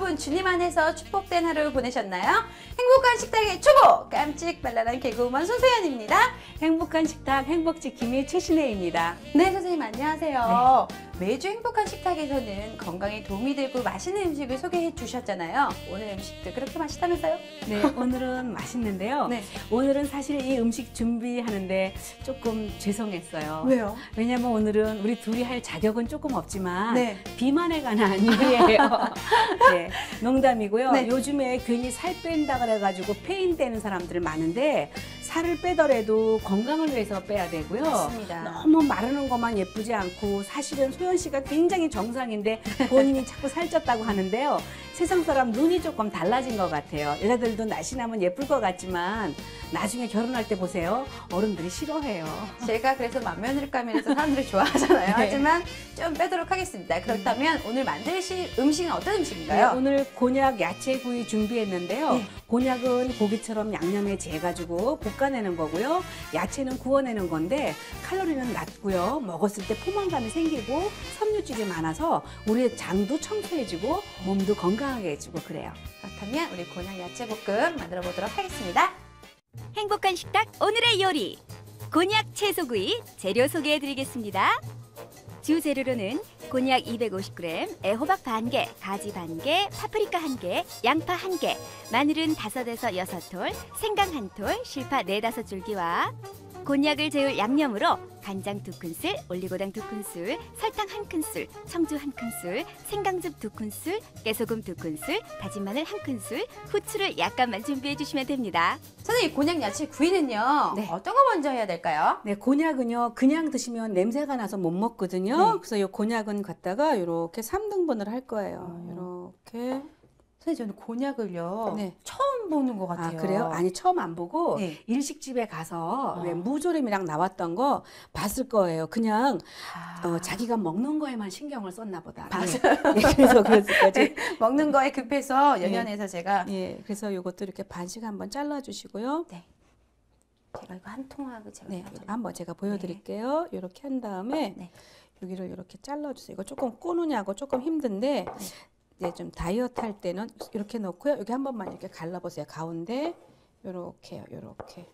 여러분 주님 안에서 축복된 하루 보내셨나요? 행복한 식탁의 초보 깜찍발랄한 개그우먼 손소연입니다. 행복한 식탁 행복지킴이 최신혜입니다. 네, 선생님 안녕하세요. 매주 행복한 식탁에서는 건강에 도움이 되고 맛있는 음식을 소개해 주셨잖아요. 오늘 음식도 그렇게 맛있다면서요? 네, 오늘은 맛있는데요. 네. 오늘은 사실 이 음식 준비하는데 조금 죄송했어요. 왜요? 왜냐면 오늘은 우리 둘이 할 자격은 조금 없지만 네. 비만에 관한 요리예요. 네, 농담이고요. 네. 요즘에 괜히 살 뺀다 그래가지고 페인되는 사람들 많은데 살을 빼더라도 건강을 위해서 빼야 되고요. 맞습니다. 너무 마르는 것만 예쁘지 않고 사실은 소연 씨가 굉장히 정상인데 본인이 자꾸 살쪘다고 하는데요. 세상 사람 눈이 조금 달라진 것 같아요. 여자들도 날씬하면 예쁠 것 같지만 나중에 결혼할 때 보세요. 어른들이 싫어해요. 제가 그래서 만면을까면해서 사람들이 좋아하잖아요. 네. 하지만 좀 빼도록 하겠습니다. 그렇다면 오늘 만드실 음식은 어떤 음식인가요? 네, 오늘 곤약 야채구이 준비했는데요. 네. 곤약은 고기처럼 양념에 재가지고 볶아내는 거고요. 야채는 구워내는 건데 칼로리는 낮고요. 먹었을 때 포만감이 생기고 섬유질이 많아서 우리의 장도 청소해지고 몸도 건강하게 해주고 그래요. 그렇다면 우리 곤약 야채볶음 만들어 보도록 하겠습니다. 행복한 식탁 오늘의 요리 곤약 채소구이 재료 소개해 드리겠습니다. 주 재료로는 곤약 250g, 애호박 반개, 가지 반개, 파프리카 1개, 양파 1개, 마늘은 5에서 6톨, 생강 1톨, 실파 4~5줄기와 곤약을 재울 양념으로 간장 2큰술, 올리고당 2큰술, 설탕 1큰술, 청주 1큰술, 생강즙 2큰술, 깨소금 2큰술, 다진 마늘 1큰술, 후추를 약간만 준비해 주시면 됩니다. 선생님, 곤약 야채 구이는요. 네. 어떤 거 먼저 해야 될까요? 네, 곤약은요 그냥 드시면 냄새가 나서 못 먹거든요. 네. 그래서 이 곤약은 갖다가 이렇게 3등분을 할 거예요. 이렇게. 선생님, 저는 곤약을요. 네. 처음 보는 것 같아요. 아, 그래요? 아니, 처음 안 보고 네. 일식집에 가서 왜 무조림이랑 나왔던 거 봤을 거예요. 그냥 자기가 먹는 거에만 신경을 썼나 보다. 맞아요. 예, 그래서 그랬을 거지. 먹는 거에 급해서 연연해서 제가 예, 그래서 이것도 이렇게 반씩 한번 잘라주시고요. 네. 제가 이거 한 통하고 제가 네, 좀- 한번 제가 보여드릴게요. 이렇게 한 다음에 네. 여기를 이렇게 잘라주세요. 이거 조금 꼬느냐고 조금 힘든데 이제 좀 다이어트 할 때는 이렇게 놓고요. 여기 한 번만 이렇게 갈라보세요. 가운데 이렇게요. 이렇게.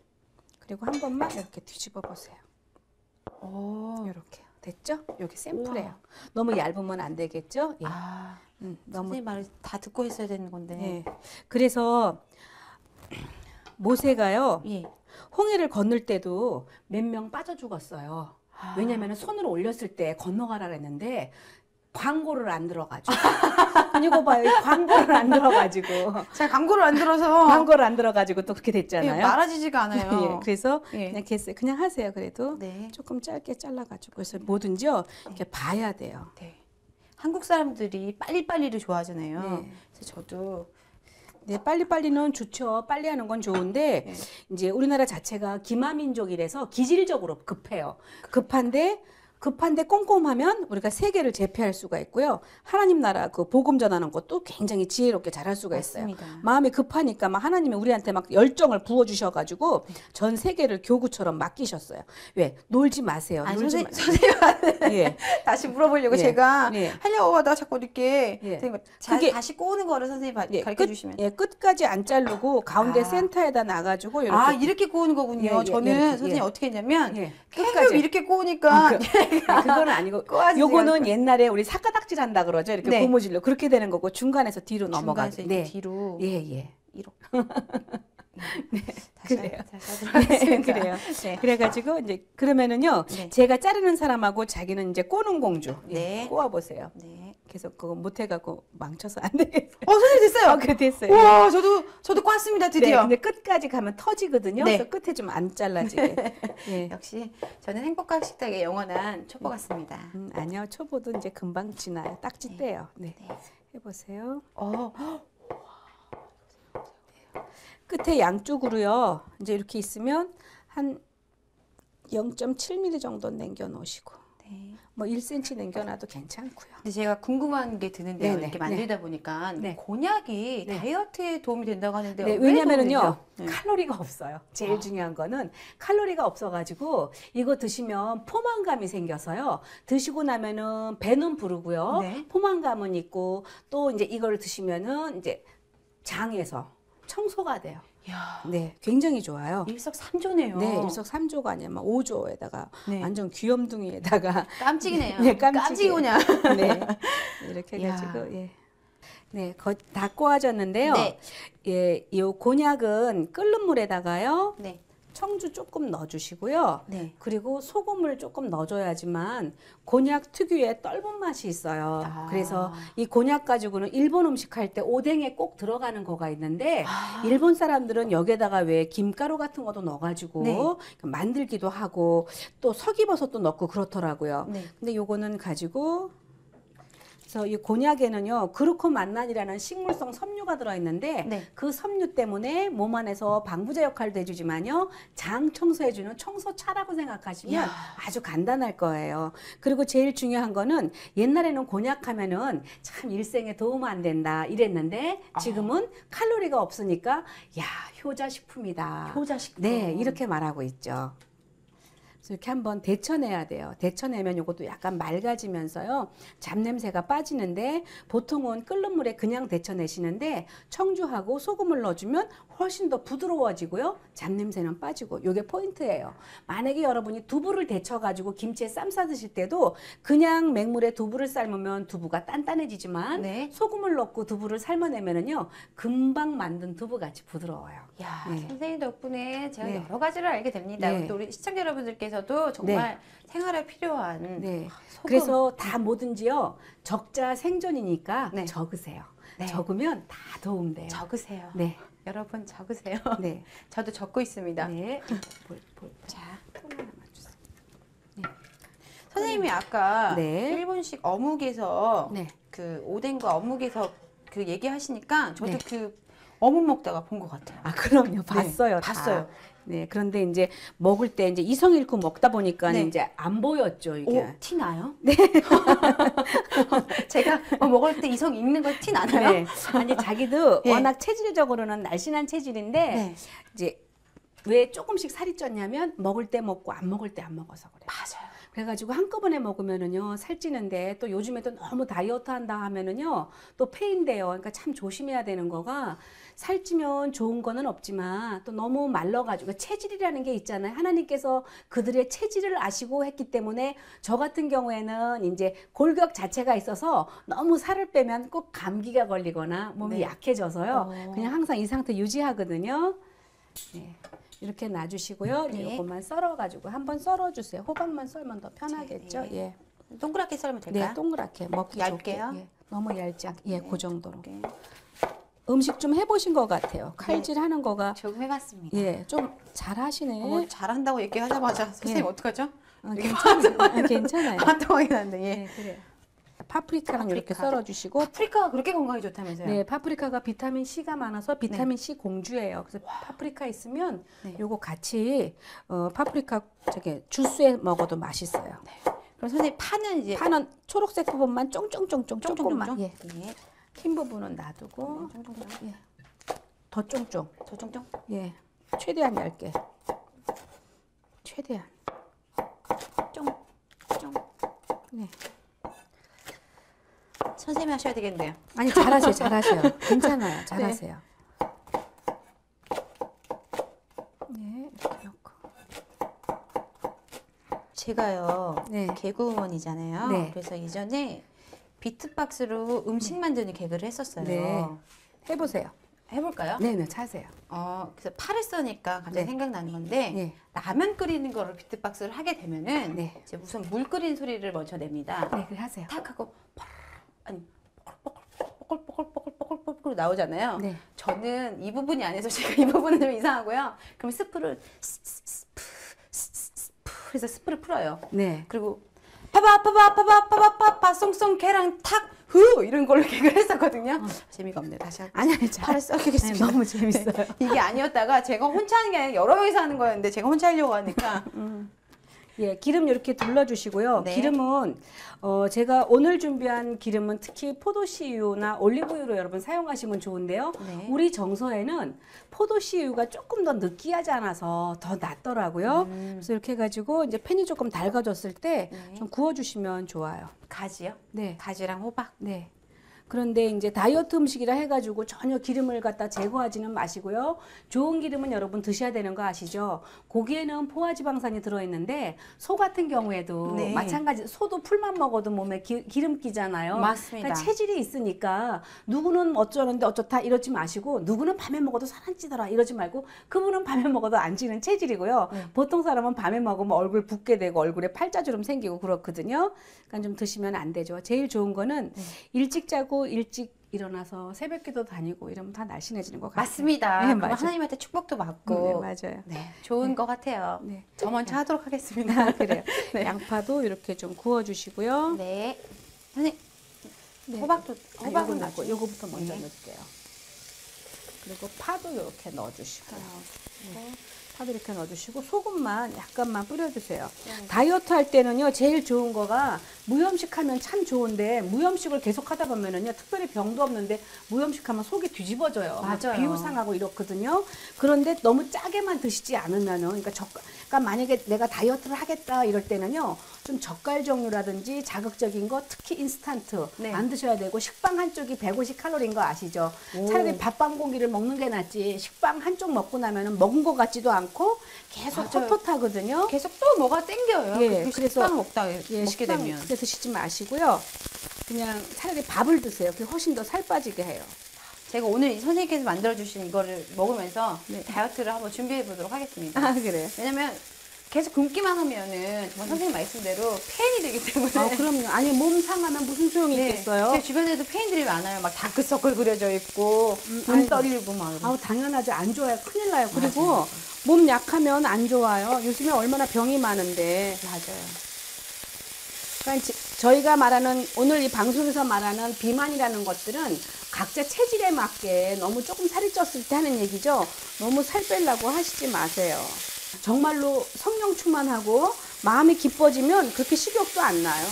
그리고 한 번만 이렇게 뒤집어 보세요. 이렇게요. 됐죠? 여기 샘플이에요. 우와. 너무 얇으면 안 되겠죠? 예. 아, 너무 선생님 말을 다 듣고 했어야 되는 건데. 예. 그래서 모세가요. 예. 홍해를 건널 때도 몇 명 빠져 죽었어요. 아. 왜냐면 손으로 올렸을 때 건너가라 그랬는데 광고를 안 들어가지고. 이거 봐요. 광고를 안 들어가지고. 제가 광고를 안 들어서 광고를 안 들어가지고 또 그렇게 예, 됐잖아요. 말아지지가 않아요. 예, 그래서 예. 그냥 했어요. 그냥 하세요. 그래도 네. 조금 짧게 잘라가지고 그래서 뭐든지요 이렇게 봐야 돼요. 네. 한국 사람들이 빨리빨리를 좋아하잖아요. 네. 그래서 저도 네, 빨리빨리는 좋죠. 빨리 하는 건 좋은데 네. 이제 우리나라 자체가 기마민족이라서 기질적으로 급한데 꼼꼼하면 우리가 세계를 제패할 수가 있고요. 하나님 나라 그 복음 전하는 것도 굉장히 지혜롭게 잘할 수가 있어요. 맞습니다. 마음이 급하니까 막 하나님이 우리한테 막 열정을 부어 주셔가지고 전 세계를 교구처럼 맡기셨어요. 왜 놀지 마세요. 아니, 놀지 선생님한테 예. 다시 물어보려고 예. 제가 예. 하려고 하다가 자꾸 이렇게 예. 선생님 그게- 다시 꼬는 거를 선생님 예, 가르쳐 주시면. 끝까지 안 자르고 가운데 아. 센터에다 놔가지고 이렇게 아, 이렇게 꼬는 거군요. 예, 예, 저는 이렇게, 선생님 예. 어떻게 했냐면 예, 계속 이렇게 꼬니까 그건 아니고 꼬아지지 요거는 않고. 옛날에 우리 사가닥질 한다 그러죠. 이렇게 네. 고무줄로 그렇게 되는 거고 중간에서 뒤로 넘어가죠. 중간에서 이렇게 뒤로 예. 이렇게. 그래요. 다시 하도록 하겠습니다. 그래요. 네. 그래가지고 이제 그러면은요, 네. 제가 자르는 사람하고 자기는 이제 꼬는 공주. 네. 꼬아 보세요. 네. 계속 그거 못해갖고 망쳐서 안 되겠어요. 선생님 됐어요. 그래 됐어요. 우와, 저도 꽈습니다, 네, 드디어. 근데 끝까지 가면 터지거든요. 네. 그래서 끝에 좀 안 잘라지게. 예. 역시 저는 행복한 식탁의 영원한 초보 같습니다. 아니요, 초보도 이제 금방 지나요. 딱지 떼요. 네. 해보세요. 끝에 양쪽으로요. 이제 이렇게 있으면 한 0.7mm 정도 남겨 놓으시고. 네. 네. 뭐 1cm 남겨놔도 괜찮고요. 근데 제가 궁금한 게 드는데요. 네네. 이렇게 만들다 보니까 네. 곤약이 네. 다이어트에 도움이 된다고 하는데 네, 왜 왜냐면은요, 도움이 되죠? 네. 칼로리가 없어요. 제일 중요한 거는 칼로리가 없어가지고 이거 드시면 포만감이 생겨서요. 드시고 나면은 배는 부르고요. 네. 포만감은 있고 또 이제 이걸 드시면은 이제 장에서 청소가 돼요. 이야, 네, 굉장히 좋아요. 일석삼조네요. 네, 일석삼조가 아니라 막 5조에다가 네. 완전 귀염둥이에다가 깜찍이네요. 네, 깜찍이에요. 깜찍이냐. 네, 이렇게 이야. 해가지고 예. 네, 다 꼬아졌는데요. 네. 예, 이 곤약은 끓는 물에다가요. 네. 청주 조금 넣어주시고요. 네. 그리고 소금을 조금 넣어줘야지만 곤약 특유의 떫은 맛이 있어요. 아. 그래서 이 곤약 가지고는 일본 음식 할 때 오뎅에 꼭 들어가는 거가 있는데 아. 일본 사람들은 여기에다가 왜 김가루 같은 것도 넣어가지고 네. 만들기도 하고 또 석이버섯도 넣고 그렇더라고요. 네. 근데 요거는 가지고 그래서 이 곤약에는요 그루코만난이라는 식물성 섬유가 들어있는데 네. 그 섬유 때문에 몸 안에서 방부제 역할도 해주지만요 장 청소해주는 청소차라고 생각하시면 이야. 아주 간단할 거예요. 그리고 제일 중요한 거는 옛날에는 곤약하면은 참 일생에 도움 안 된다 이랬는데 지금은 칼로리가 없으니까 야 효자식품이다. 효자식품. 네 이렇게 말하고 있죠. 그래서 이렇게 한번 데쳐내야 돼요. 데쳐내면 이것도 약간 맑아지면서요. 잡냄새가 빠지는데 보통은 끓는 물에 그냥 데쳐내시는데 청주하고 소금을 넣어주면 훨씬 더 부드러워지고요. 잡냄새는 빠지고 이게 포인트예요. 만약에 여러분이 두부를 데쳐가지고 김치에 쌈 싸드실 때도 그냥 맹물에 두부를 삶으면 두부가 단단해지지만 네. 소금을 넣고 두부를 삶아내면은요 금방 만든 두부같이 부드러워요. 야, 네. 선생님 덕분에 제가 네. 여러 가지를 알게 됩니다. 네. 또 우리 시청자 여러분들께서도 정말 생활에 필요한 네. 소금. 그래서 다 뭐든지요 적자 생존이니까 네. 적으세요. 네. 적으면 다 도움돼요. 적으세요. 네, 여러분 적으세요. 네, 저도 적고 있습니다. 네. 자, 손 하나만 주세요. 선생님이 아까 네. 일본식 어묵에서 네. 그 오뎅과 어묵에서 그 얘기하시니까 저도 네. 그 어묵 먹다가 본 것 같아요. 아, 그럼요. 봤어요. 다. 봤어요. 네, 그런데 이제 먹을 때 이제 이성 잃고 먹다 보니까 네. 이제 안 보였죠, 이게. 오, 티 나요? 네. 제가 먹을 때 이성 읽는 거 티 나나요? 네. 아니 자기도 예. 워낙 체질적으로는 날씬한 체질인데 네. 이제 왜 조금씩 살이 쪘냐면 먹을 때 먹고 안 먹을 때 안 먹어서 그래요. 맞아요. 그래가지고 한꺼번에 먹으면은요 살찌는데 또 요즘에도 너무 다이어트 한다 하면은요 또 폐인돼요. 그러니까 참 조심해야 되는 거가 살찌면 좋은 거는 없지만 또 너무 말라가지고 체질이라는 게 있잖아요. 하나님께서 그들의 체질을 아시고 했기 때문에 저 같은 경우에는 이제 골격 자체가 있어서 너무 살을 빼면 꼭 감기가 걸리거나 몸이 네. 약해져서요. 그냥 항상 이 상태 유지하거든요. 네. 이렇게 놔주시고요. 네. 이것만 썰어가지고 한번 썰어주세요. 호박만 썰면 더 편하겠죠. 네. 예. 동그랗게 썰면 될까요? 네, 동그랗게 먹기 얇게요? 좋게. 예. 너무 얇지 않게. 예, 그 정도로. 네. 음식 좀 해보신 것 같아요. 칼질하는 거가 조금 해봤습니다. 예, 좀 잘하시네. 잘한다고 얘기하자마자 선생님 예. 어떡하죠? 괜찮아요. 괜찮아요. 반동하긴 한데. 예. 네, 그래요. 파프리카랑 이렇게 파프리카. 썰어주시고. 파프리카가 그렇게 건강에 좋다면서요? 네, 파프리카가 비타민 C가 많아서 비타민 C 공주예요. 그래서 파프리카 있으면 네. 요거 같이 파프리카 저기 주스에 먹어도 맛있어요. 그럼 선생님 파는 이제 파는 초록색 부분만 쫑쫑쫑쫑 조금만. 예. 네. 흰 부분은 놔두고 쫑쫑쫑. 예. 더 쫑쫑. 저 쫑쫑. 예. 최대한 얇게. 최대한. 쫑. 쫑. 네. 선생님이 하셔야 되겠네요. 아니 잘하세요. 잘하세요. 괜찮아요. 잘하세요. 네. 이렇게 넣고. 제가요. 네. 개그우먼이잖아요. 네. 그래서 이전에 비트박스로 음식 만드는 개그를 했었어요. 네. 해보세요. 해볼까요? 네네. 차세요. 그래서 파를 써니까 갑자기 네. 생각나는 건데 네. 라면 끓이는 거를 비트박스를 하게 되면은 네. 이제 우선 물 끓이는 소리를 먼저 냅니다. 네, 그래 하세요. 탁 하고 아니 뽀글뽀글 나오잖아요. 네. 저는 이 부분이 아니어서 제가 이 부분은 좀 이상하고요. 그럼 스프를 해서 스프를 풀어요. 네. 그리고 파바파바파바파바파 송송 계랑 탁후 이런 걸로 개그를 했었거든요. 재미가 없네요. 다시 할게요. 아니 팔을 썩이겠습니다. 너무 재밌어요. 이게 아니었다가 제가 혼자 하는 게 아니라 여러 명이서 하는 거였는데 제가 혼자 하려고 하니까 예, 기름 이렇게 둘러주시고요. 네. 기름은 제가 오늘 준비한 기름은 특히 포도씨유나 올리브유로 여러분 사용하시면 좋은데요. 네. 우리 정서에는 포도씨유가 조금 더 느끼하지 않아서 더 낫더라고요. 그래서 이렇게 해가지고 이제 팬이 조금 달궈졌을 때 좀 네. 구워주시면 좋아요. 가지요? 네. 가지랑 호박. 네. 그런데 이제 다이어트 음식이라 해가지고 전혀 기름을 갖다 제거하지는 마시고요. 좋은 기름은 여러분 드셔야 되는 거 아시죠? 고기에는 포화지방산이 들어있는데 소 같은 경우에도 네. 마찬가지 소도 풀만 먹어도 몸에 기름 끼잖아요. 맞습니다. 그러니까 체질이 있으니까 누구는 어쩌는데 어쩌다 이러지 마시고 누구는 밤에 먹어도 살 안 찌더라 이러지 말고 그분은 밤에 먹어도 안 찌는 체질이고요. 네. 보통 사람은 밤에 먹으면 얼굴 붓게 되고 얼굴에 팔자주름 생기고 그렇거든요. 그러니까 좀 드시면 안 되죠. 제일 좋은 거는 일찍 자고 일찍 일어나서 새벽기도 다니고 이러면 다 날씬해지는 것 같아요. 맞습니다. 네, 그럼 맞아요. 하나님한테 축복도 네, 받고. 맞아요. 네, 좋은 것 같아요. 네. 저 먼저 하도록 하겠습니다. 그래요. 네. 양파도 이렇게 좀 구워주시고요. 네. 선생님, 네. 호박도, 요거 호박은 넣고 나중에. 요거부터 먼저 네. 넣을게요. 그리고 파도 이렇게 넣어주시고요. 네. 파도 이렇게 넣어주시고 소금만 약간만 뿌려주세요. 다이어트 할 때는요 제일 좋은 거가 무염식 하면 참 좋은데 무염식을 계속 하다 보면은요 특별히 병도 없는데 무염식 하면 속이 뒤집어져요. 막 맞아요. 비위상하고 이렇거든요. 그런데 너무 짜게만 드시지 않으면은 그러니까 만약에 내가 다이어트를 하겠다 이럴 때는요 좀 젓갈 종류라든지 자극적인 거 특히 인스턴트 네. 안 드셔야 되고 식빵 한 쪽이 150칼로리인 거 아시죠? 오. 차라리 밥 한 공기를 먹는 게 낫지 식빵 한쪽 먹고 나면은 먹은 것 같지도 않고 계속 맞아요. 헛헛하거든요. 계속 또 뭐가 땡겨요. 예, 그 그래서- 식빵 먹다 예, 먹게 식빵 되면. 그렇게 드시지 마시고요. 그냥 차라리 밥을 드세요. 그게 훨씬 더 살 빠지게 해요. 제가 오늘 이 선생님께서 만들어주신 이거를 먹으면서 네. 다이어트를 한번 준비해 보도록 하겠습니다. 아 그래요? 왜냐면 계속 굶기만 하면은 정말 선생님 말씀대로 페인이 되기 때문에. 아 그럼요. 아니 몸 상하면 무슨 소용이 네, 있겠어요? 제 주변에도 페인들이 많아요. 막 다크서클 그려져 있고, 눈 아이고. 떨리고 막. 이러고. 아우 당연하죠. 안 좋아요. 큰일 나요. 그리고 맞아요. 몸 약하면 안 좋아요. 요즘에 얼마나 병이 많은데. 맞아요. 그러니까 저희가 말하는 오늘 이 방송에서 말하는 비만이라는 것들은 각자 체질에 맞게 너무 조금 살이 쪘을 때 하는 얘기죠. 너무 살 빼려고 하시지 마세요. 정말로 성령 충만하고 마음이 기뻐지면 그렇게 식욕도 안 나요.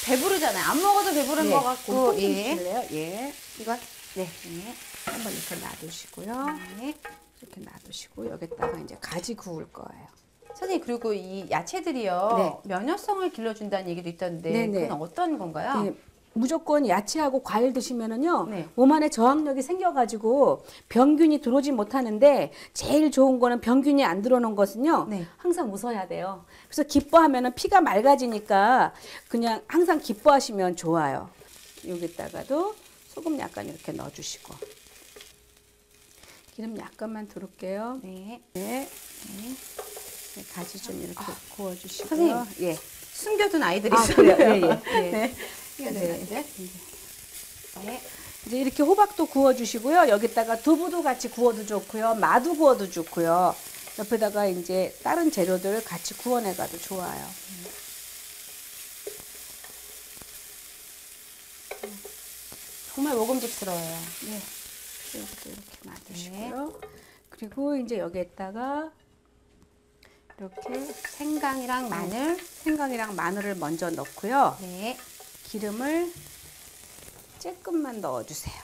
배부르잖아요. 안 먹어도 배부른 것 같고. 예. 예. 예. 이거? 네. 네. 한번 이렇게 놔두시고요. 네. 이렇게 놔두시고 여기다가 이제 가지 구울 거예요. 선생님, 그리고 이 야채들이요. 면역성을 길러준다는 얘기도 있던데, 네네. 그건 어떤 건가요? 네, 무조건 야채하고 과일 드시면은요 네. 몸 안에 저항력이 생겨가지고 병균이 들어오지 못하는데 제일 좋은 거는 병균이 안 들어오는 것은요 네. 항상 웃어야 돼요. 그래서 기뻐하면은 피가 맑아지니까 그냥 항상 기뻐하시면 좋아요. 여기다가도 소금 약간 이렇게 넣어주시고 기름 약간만 두를게요. 네. 네. 네, 가지 좀 이렇게 구워주시고요. 선생님. 예. 숨겨둔 아이들이 아, 있어요. 그래요? 예, 예. 예. 네. 네. 네. 이제 이렇게 호박도 구워주시고요. 여기다가 두부도 같이 구워도 좋고요. 마도 구워도 좋고요. 옆에다가 이제 다른 재료들 같이 구워내가도 좋아요. 정말 먹음직스러워요. 네. 이것도 이렇게 놔두시고요. 그리고 이제 여기에다가 이렇게 생강이랑 마늘. 생강이랑 마늘을 먼저 넣고요. 네. 기름을 조금만 넣어주세요.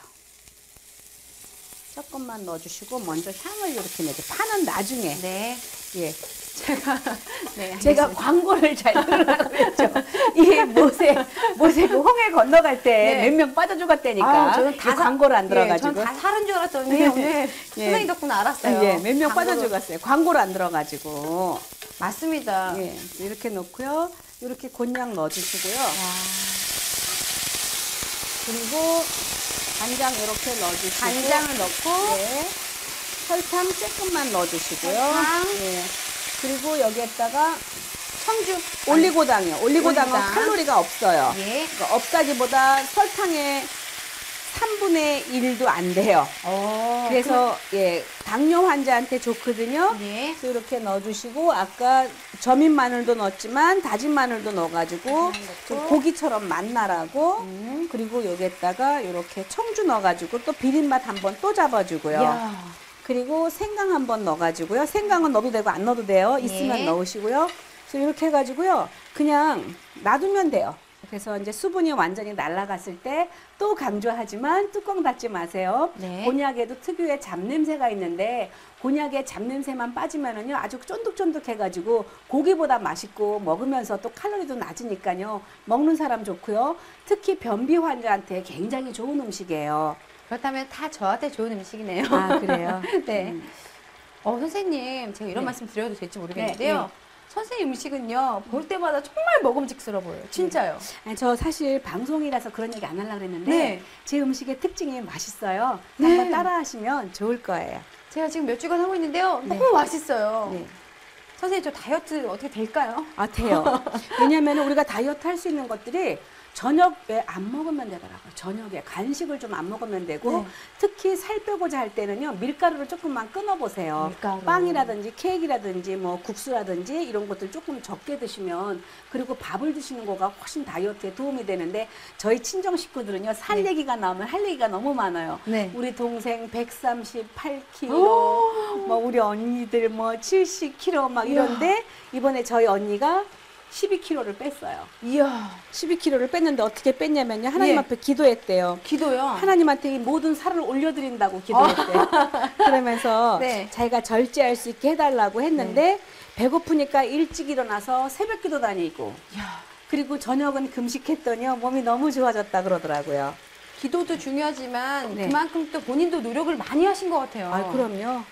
조금만 넣어주시고 먼저 향을 이렇게 내죠. 파는 나중에. 네. 예. 네. 제가 알겠습니다. 광고를 잘 들으려고 했죠. 이게 모세 그 홍해 건너갈 때 네. 몇 명 빠져죽었다니까. 아유, 저는 다 광고를 안 들어가지고. 저는 다 사는 줄 알았더니 오늘 선생님 덕분에 알았어요. 예, 몇 명 광고로- 빠져죽었어요. 광고를 안 들어가지고. 맞습니다. 예, 이렇게 넣고요. 이렇게 곤약 넣어주시고요. 그리고 간장 이렇게 넣어주시고. 간장을 넣고 네. 설탕 조금만 넣어주시고요. 설탕. 예. 그리고 여기에다가 청주 올리고당이요. 올리고당은 올리고당. 칼로리가 없어요. 예. 그러니까 없다기보다 설탕의 3분의 1도 안 돼요. 그래서 예, 당뇨 환자한테 좋거든요. 예. 그래서 이렇게 넣어주시고 아까 점인 마늘도 넣었지만 다진 마늘도 넣어가지고 좀 고기처럼 맛나라고 그리고 여기에다가 이렇게 청주 넣어가지고 또 비린맛 한번 또 잡아주고요. 이야. 그리고 생강 한번 넣어가지고요. 생강은 넣어도 되고 안 넣어도 돼요. 있으면 예. 넣으시고요. 그래서 이렇게 해가지고요. 그냥 놔두면 돼요. 그래서 이제 수분이 완전히 날아갔을 때 또 강조하지만 뚜껑 닫지 마세요. 네. 곤약에도 특유의 잡냄새가 있는데 곤약의 잡냄새만 빠지면은요 아주 쫀득쫀득해가지고 고기보다 맛있고 먹으면서 또 칼로리도 낮으니까요 먹는 사람 좋고요. 특히 변비 환자한테 굉장히 좋은 음식이에요. 그렇다면 다 저한테 좋은 음식이네요. 아 그래요? 네. 선생님, 제가 이런 네. 말씀 드려도 될지 모르겠는데요. 네, 네. 선생님 음식은요, 볼 때마다 정말 먹음직스러워 보여요. 진짜요. 아니, 저 사실 방송이라서 그런 얘기 안 하려고 그랬는데 네. 제 음식의 특징이 맛있어요. 네. 한번 따라 하시면 좋을 거예요. 제가 지금 몇 주간 하고 있는데요. 네. 너무 맛있어요. 네. 선생님, 저 다이어트 어떻게 될까요? 아, 돼요. 왜냐면 우리가 다이어트 할 수 있는 것들이 저녁에 안 먹으면 되더라고요. 저녁에 간식을 좀 안 먹으면 되고 네. 특히 살 빼고자 할 때는요. 밀가루를 조금만 끊어보세요. 밀가루. 빵이라든지 케이크라든지 뭐 국수라든지 이런 것들 조금 적게 드시면 그리고 밥을 드시는 거가 훨씬 다이어트에 도움이 되는데 저희 친정 식구들은요. 살 네. 얘기가 나오면 할 얘기가 너무 많아요. 네. 우리 동생 138kg, 오! 뭐 우리 언니들 뭐 70kg 막 이런데 이번에 저희 언니가 12kg를 뺐어요. 이야. 12kg를 뺐는데 어떻게 뺐냐면요. 하나님 예. 앞에 기도했대요. 기도요. 하나님한테 이 모든 살을 올려드린다고 기도했대요. 그러면서 네. 자기가 절제할 수 있게 해달라고 했는데 배고프니까 일찍 일어나서 새벽 기도 다니고 이야. 그리고 저녁은 금식했더니요. 몸이 너무 좋아졌다 그러더라고요. 기도도 중요하지만 네. 그만큼 또 본인도 노력을 많이 하신 것 같아요. 아, 그럼요.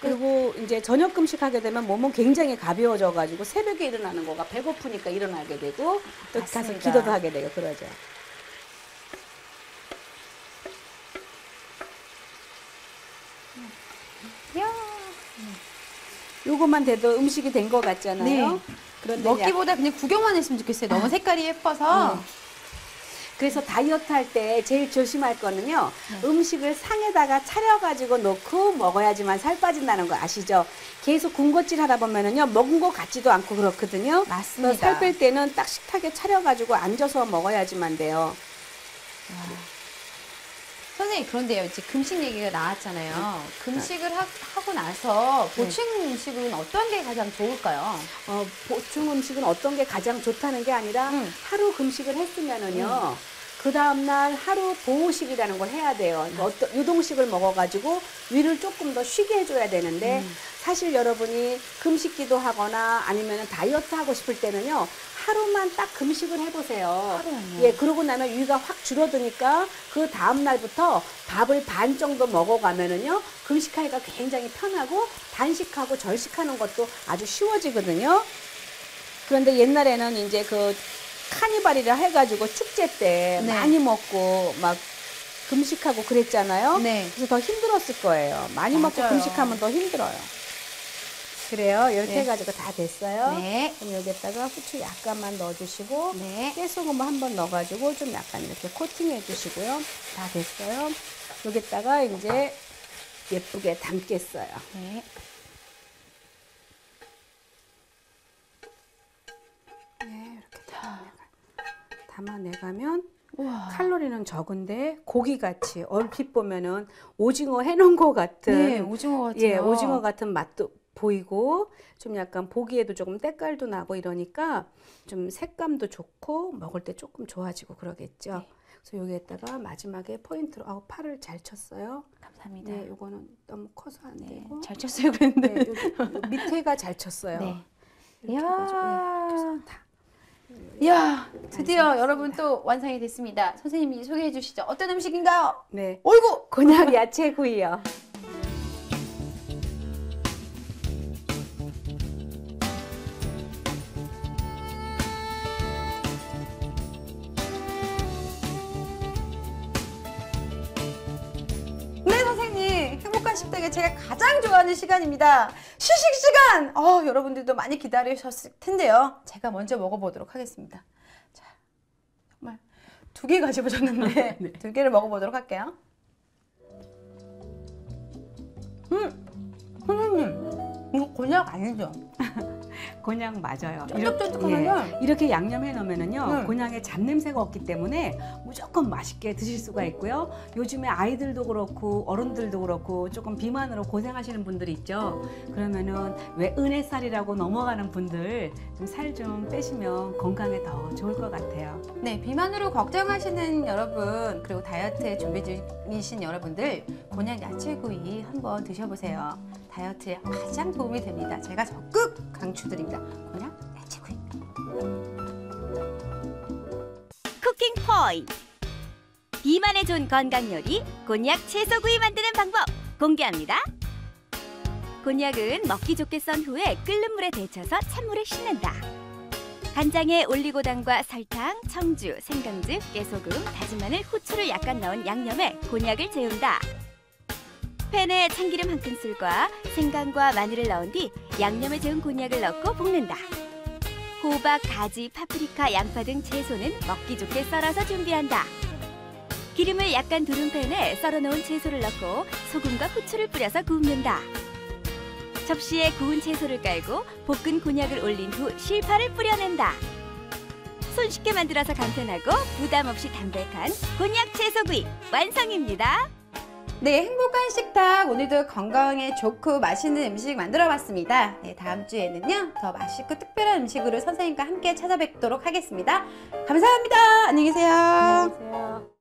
그리고 이제 저녁 금식하게 되면 몸은 굉장히 가벼워져가지고 새벽에 일어나는 거가 배고프니까 일어나게 되고 또 가서 맞습니다. 기도도 하게 되고 그러죠. 이야. 요것만 돼도 음식이 된 것 같잖아요. 네. 그런데 먹기보다 그냥 구경만 했으면 좋겠어요. 너무 색깔이 예뻐서. 그래서 다이어트 할 때 제일 조심할 거는요. 음식을 상에다가 차려가지고 놓고 먹어야지만 살 빠진다는 거 아시죠? 계속 군것질 하다 보면은요. 먹은 것 같지도 않고 그렇거든요. 맞습니다. 살 뺄 때는 딱 식탁에 차려가지고 앉아서 먹어야지만 돼요. 선생님, 그런데요. 이제 금식 얘기가 나왔잖아요. 금식을 하고 나서 보충 음식은 어떤 게 가장 좋을까요? 보충 음식은 어떤 게 가장 좋다는 게 아니라 하루 금식을 했으면은요. 그 다음날 하루 보호식이라는 걸 해야 돼요. 그러니까 유동식을 먹어가지고 위를 조금 더 쉬게 해줘야 되는데 사실 여러분이 금식기도 하거나 아니면 다이어트 하고 싶을 때는요. 하루만 딱 금식을 해보세요. 하루만요? 예, 그러고 나면 위가 확 줄어드니까 그 다음날부터 밥을 반 정도 먹어가면은요. 금식하기가 굉장히 편하고 단식하고 절식하는 것도 아주 쉬워지거든요. 그런데 옛날에는 이제 그 카니발이라 해가지고 축제 때 네. 많이 먹고 막 금식하고 그랬잖아요. 네. 그래서 더 힘들었을 거예요. 많이 먹고 맞아요. 금식하면 더 힘들어요. 그래요. 이렇게 네. 해가지고 다 됐어요. 네. 그럼 여기에다가 후추 약간만 넣어주시고 네. 깨소금 한번 넣어가지고 좀 약간 이렇게 코팅해 주시고요. 다 됐어요. 여기다가 이제 예쁘게 담겠어요. 네. 네, 이렇게 담아내가면 우와. 칼로리는 적은데 고기같이 얼핏 보면은 오징어 해놓은 것 같은 네, 오징어 같아요. 예, 오징어 같은 맛도 보이고 좀 약간 보기에도 조금 때깔도 나고 이러니까 좀 색감도 좋고 먹을 때 조금 좋아지고 그러겠죠. 네. 그래서 여기에다가 마지막에 포인트로 파를 잘 쳤어요. 감사합니다. 네, 요거는 너무 커서 안 네, 되고 잘 쳤어요, 그랬는데. 네, 여기 밑에가 잘 쳤어요. 네. 이렇게 해가지고, 예, 이렇게 해서 이야. 다. 이야, 드디어 여러분 또 완성이 됐습니다. 선생님이 소개해 주시죠. 어떤 음식인가요? 네, 어이구! 곤약 야채구이요. 네, 선생님. 행복한 식탁에 제가 가장 좋아하는 시간입니다. 시식 시간! 여러분들도 많이 기다리셨을 텐데요. 제가 먼저 먹어보도록 하겠습니다. 자, 정말 2개 가져오셨는데 네. 2개를 먹어보도록 할게요. 선생님, 이거 곤약 아니죠? 곤약 맞아요. 쫀득쫀득하면서. 이렇게 양념해 놓으면은요 네. 곤약에 잡냄새가 없기 때문에 무조건 맛있게 드실 수가 있고요. 요즘에 아이들도 그렇고 어른들도 그렇고 조금 비만으로 고생하시는 분들이 있죠. 그러면은 왜 은혜살이라고 넘어가는 분들 좀 살 좀 빼시면 건강에 더 좋을 것 같아요. 네, 비만으로 걱정하시는 여러분, 그리고 다이어트에 준비 중이신 여러분들, 곤약 야채구이 한번 드셔보세요. 다이어트에 가장 도움이 됩니다. 제가 적극 강추드립니다. 곤약 야채구이. 쿠킹 포인트. 비만에 좋은 건강 요리 곤약 채소구이 만드는 방법 공개합니다. 곤약은 먹기 좋게 썬 후에 끓는 물에 데쳐서 찬물에 씻는다. 간장에 올리고당과 설탕, 청주, 생강즙, 깨소금, 다진 마늘, 후추를 약간 넣은 양념에 곤약을 재운다. 팬에 참기름 한 큰술과 생강과 마늘을 넣은 뒤 양념에 재운 곤약을 넣고 볶는다. 호박, 가지, 파프리카, 양파 등 채소는 먹기 좋게 썰어서 준비한다. 기름을 약간 두른 팬에 썰어놓은 채소를 넣고 소금과 후추를 뿌려서 굽는다. 접시에 구운 채소를 깔고 볶은 곤약을 올린 후 실파를 뿌려낸다. 손쉽게 만들어서 간편하고 부담 없이 담백한 곤약 채소구이 완성입니다. 네, 행복한 식탁. 오늘도 건강에 좋고 맛있는 음식 만들어봤습니다. 네, 다음 주에는요, 더 맛있고 특별한 음식으로 선생님과 함께 찾아뵙도록 하겠습니다. 감사합니다. 안녕히 계세요. 안녕히 계세요.